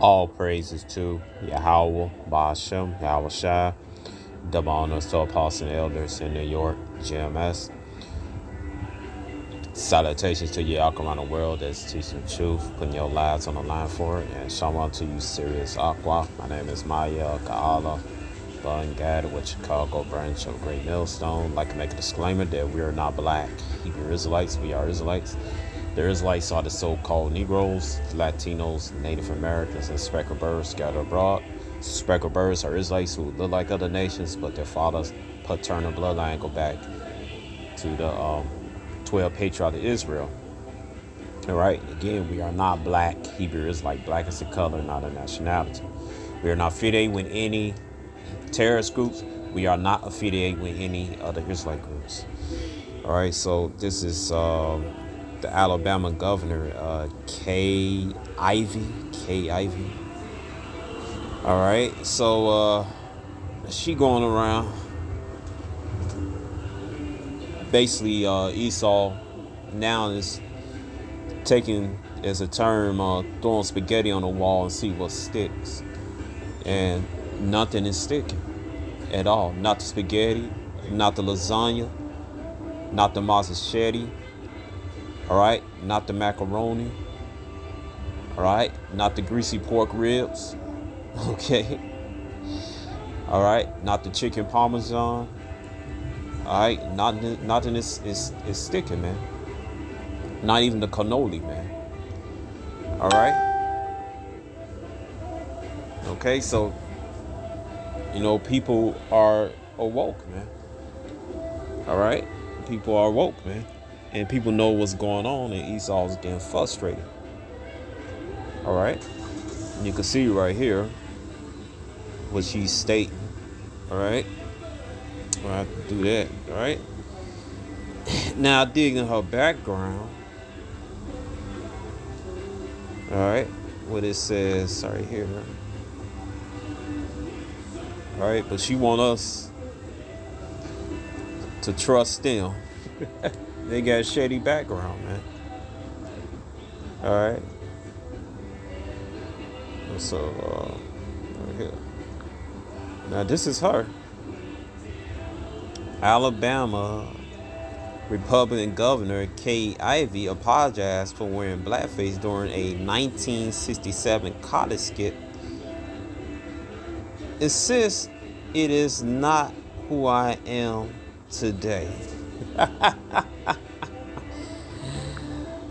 All praises to Yahweh, Ba'ashem, Yahweh Shai. Double honors to Apostle and Elders in New York, GMS. Salutations to you all around the world that's teaching the truth, putting your lives on the line for it. And shalom to you, Sirius Aqua. My name is Maya Ka'ala, Bun Gad with Chicago branch of Great Millstone. I'd like to make a disclaimer that we are not black Hebrew Israelites. We are Israelites. The Israelites are the so-called Negroes, Latinos, Native Americans, and speckled birds scattered abroad. Speckled birds are Israelites who look like other nations, but their father's paternal bloodline go back to the 12 patriarchs of Israel. All right. Again, we are not black Hebrew Israelite. Black is a color, not a nationality. We are not affiliated with any terrorist groups. We are not affiliated with any other Israelite groups. All right. So this is the Alabama governor, Kay Ivey. All right, so she going around basically Esau now is taking as a term throwing spaghetti on the wall and see what sticks, and nothing is sticking at all. Not the spaghetti, not the lasagna, not the mazzachetti. All right, not the macaroni. All right, not the greasy pork ribs. Okay. All right, not the chicken parmesan. All right, nothing is sticking, man. Not even the cannoli, man. All right. Okay, so people are awoke, man. All right, people are woke, man. And people know what's going on, and Esau's getting frustrated. All right. And you can see right here what she's stating. All right. I have to do that. All right. Now, digging her background. All right. What it says right here. All right. But she want us to trust them. They got a shady background, man. All right. So, right here. Now, this is her. Alabama Republican Governor Kay Ivey apologized for wearing blackface during a 1967 college skit. Insists it is not who I am today.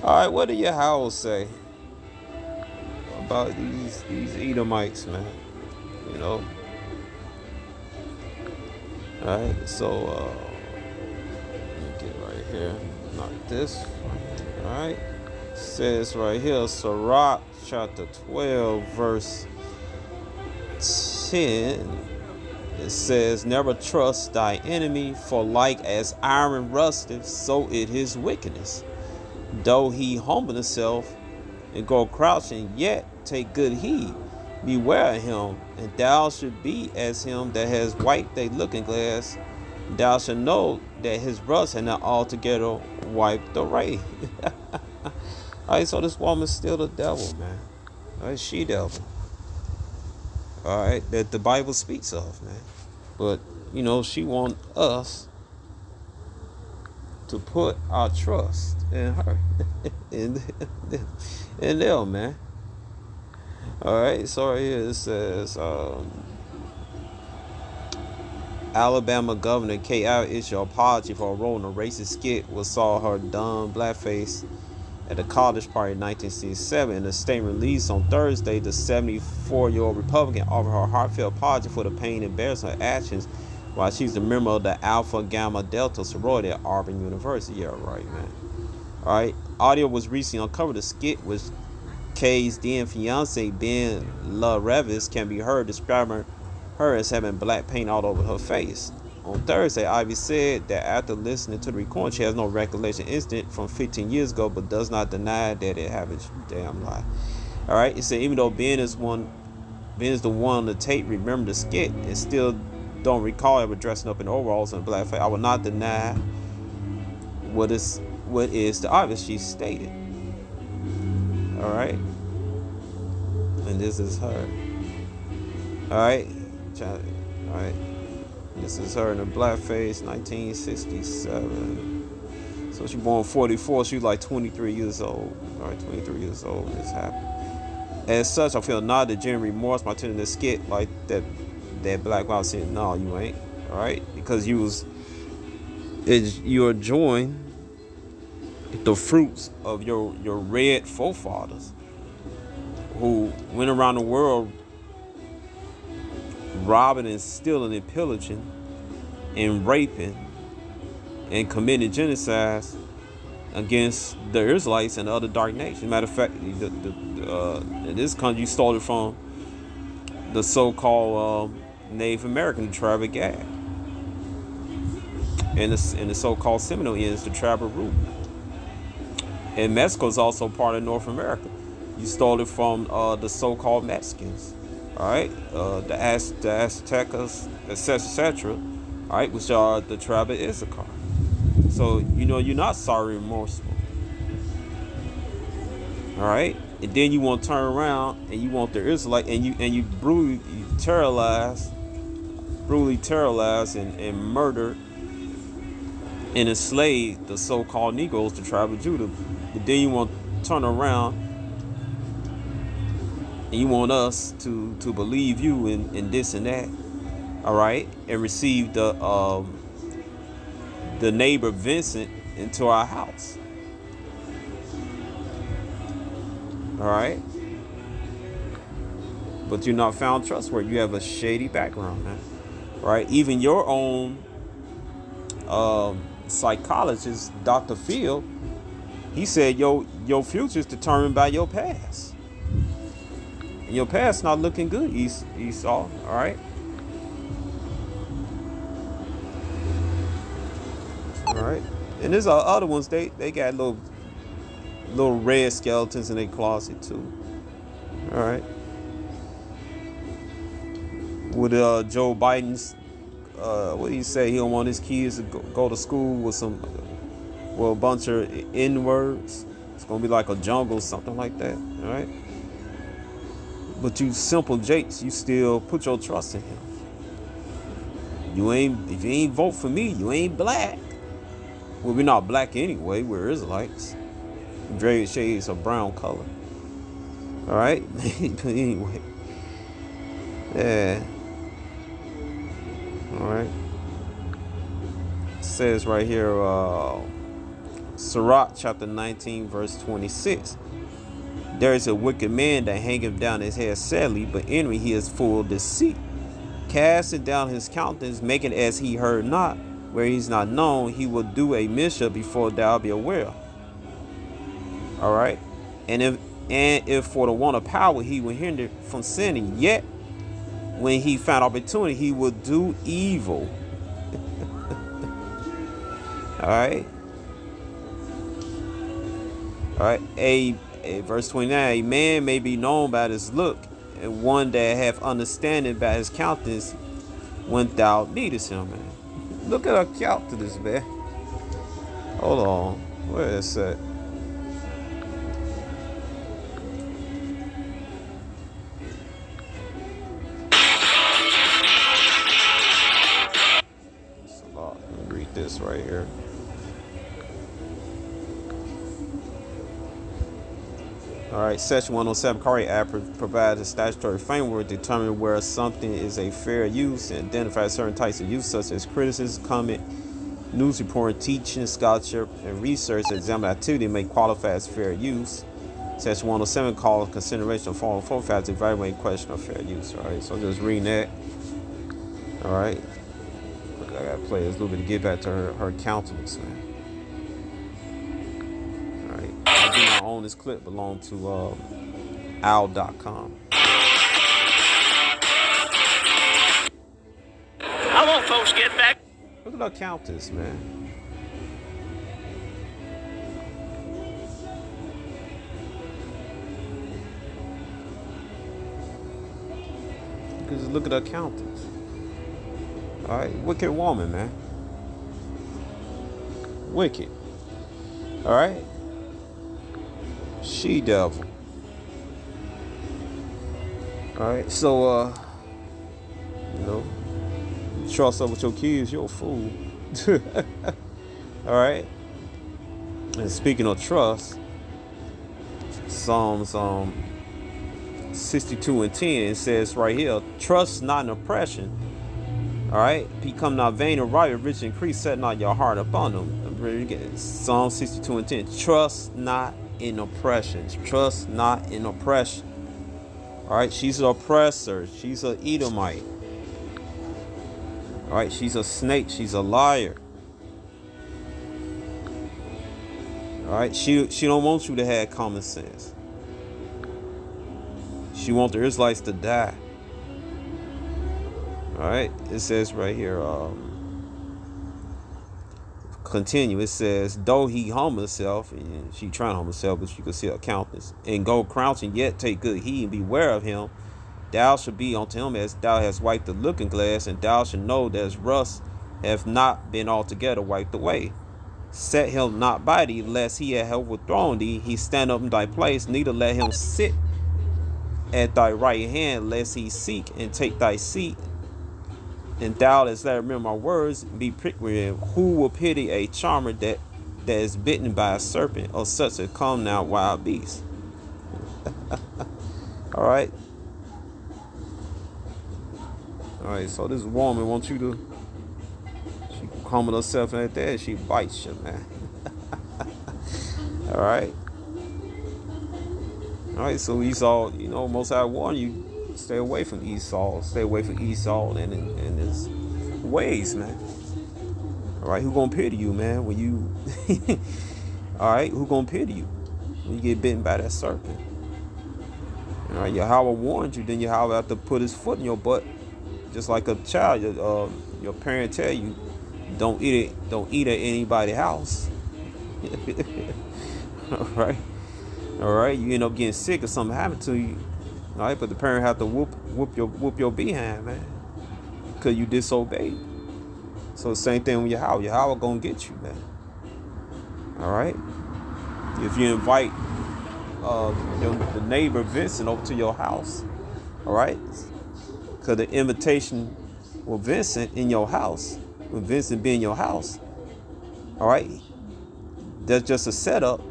All right, what do your house say about these Edomites, man? All right, so let me get right here, not this. All right, it says right here, Sirach chapter 12, verse 10. It says, "Never trust thy enemy, for like as iron rusteth, so it his wickedness. Though he humble himself and go crouching, yet take good heed. Beware of him, and thou should be as him that has wiped a looking glass. Thou shalt know that his rust had not altogether wiped away." Alright, so this woman's still the devil, man. Alright, she devil. Alright, that the Bible speaks of, man. But, she want us to put our trust in her. in them, man. Alright, so right here it says Alabama Governor Kay Ivey issued an apology for a role in a racist skit which saw her don blackface at a college party in 1967. In a statement released on Thursday, the 74-year-old Republican offered her heartfelt apology for the pain and embarrassment of her actions while she's a member of the Alpha Gamma Delta sorority at Auburn University. Yeah, right, man. Alright, audio was recently uncovered. The skit with Kay's then fiance Ben LaRevis can be heard describing her as having black paint all over her face. On Thursday, Ivey said that after listening to the recording, she has no recollection incident from 15 years ago, but does not deny that it happened. Damn lie. All right, it said even though Ben is the one on the tape, remember the skit, and still don't recall ever dressing up in overalls and blackface. I will not deny what is the obvious, she stated. All right. And this is her. All right, all right. This is her in a blackface, 1967. So she born 44. She was like 23 years old. All right, 23 years old when this happened. As such, I feel not the genuine remorse by turning the skit like that black guy said, no, you ain't. All right, because you're enjoying the fruits of your red forefathers who went around the world robbing and stealing and pillaging and raping and committing genocides against the Israelites and other dark nations. Matter of fact, in this country, you stole it from the so-called Native American tribe of Gad, and the so-called Seminole Indians, the tribe of Reuben. And Mexico is also part of North America. You stole it from the so-called Mexicans, all right, the Aztecas, etc., etc., all right, which are the tribe of Issachar. So you're not sorry and remorseful, all right. And then you want to turn around and you want the Israelite, and you brutally terrorize and murder and enslave the so-called Negroes, the tribe of Judah. But then you want to turn around and you want us to believe you in this and that, all right, and receive the neighbor Vincent into our house, all right. But you're not found trustworthy. You have a shady background, man, right? Even your own psychologist, Dr. Phil, he said your future is determined by your past. And your past not looking good, Esau, all right? All right. And there's other ones, they got little red skeletons in their closet too. All right. With Joe Biden's what do you say? He don't want his kids to go to school with a bunch of N-words. It's gonna be like a jungle, something like that. All right. But you simple Jakes, you still put your trust in him. If you ain't vote for me, you ain't black. Well, we're not black anyway. We're Israelites. Gray shades of brown color. All right. But anyway, yeah. All right. It says right here, Sirach chapter 19, verse 26. There is a wicked man that hangeth down his head sadly, but inwardly he is full of deceit. Casting down his countenance, making as he heard not, where he's not known, he will do a mischief before thou be aware. All right. And if for the want of power he will hinder from sinning, yet when he found opportunity, he will do evil. All right. All right. Verse 29, a man may be known by his look, and one that hath understanding by his countenance when thou needest him, man. Look at our countenance, man. Hold on. Where is that? Let me read this right here. All right, Section 107, Copyright Act provides a statutory framework determining where something is a fair use and identifies certain types of use, such as criticism, comment, news reporting, teaching, scholarship, and research. Example activity may qualify as fair use. Section 107 calls consideration of following four factors to evaluate question of fair use. All right, so just reading that. All right, I gotta play this a little bit to get back to her countenance, man. I do not own this clip, belong to owl.com. Hello, folks, get back. Look at that countess, man. Because look at her countess. All right, wicked woman, man. Wicked. All right. She devil. All right, so you know, trust up with your kids, you're a fool. All right. And speaking of trust, Psalms 62:10 says right here, trust not in oppression. All right, become not vain or riot, rich increase, set not your heart upon them. Psalm 62:10. Trust not in oppression. Trust not in oppression. All right, she's an oppressor. She's an Edomite. All right, she's a snake. She's a liar. All right, she don't want you to have common sense. She wants the Israelites to die. All right, it says right here, continue. It says, though he humble himself, and she trying to humble herself, but you can see her countenance, and go crouching, yet take good heed and beware of him. Thou shalt be unto him as thou hast wiped the looking glass, and thou shalt know that his rust hath not been altogether wiped away. Set him not by thee, lest he have overthrown thee. He stand up in thy place, neither let him sit at thy right hand, lest he seek and take thy seat. And thou, as thou remember my words, be pricked with him. Who will pity a charmer that is bitten by a serpent, or such as come now wild beast? All right. All right. So this woman wants you to. She calming herself like that. She bites you, man. All right. All right. So Esau, Most High warn you. Stay away from Esau. Stay away from Esau and his ways, man. All right, who gonna pity you, man? When you, all right, who gonna pity you when you get bitten by that serpent? All right, Yahweh warned you. Then Yahweh have to put his foot in your butt, just like a child. Your parent tell you, don't eat at anybody's house. All right. You end up getting sick or something happened to you. All right, but the parent have to whoop your behind, man, because you disobeyed. So the same thing with Yahweh gonna get you, man. All right. If you invite the neighbor Vincent over to your house, all right, because the invitation with Vincent in your house, with Vincent being in your house, all right, that's just a setup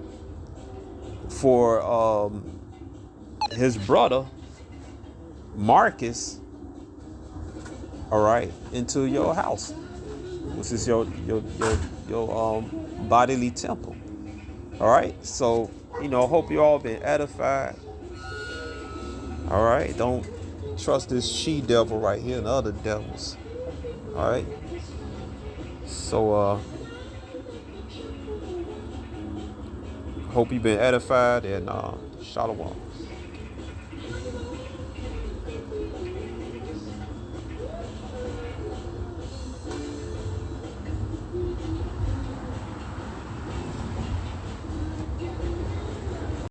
for his brother Marcus, all right, into your house, which is your bodily temple. All right, so hope you all been edified. All right, don't trust this she devil right here and other devils. All right, so hope you've been edified, and shalom.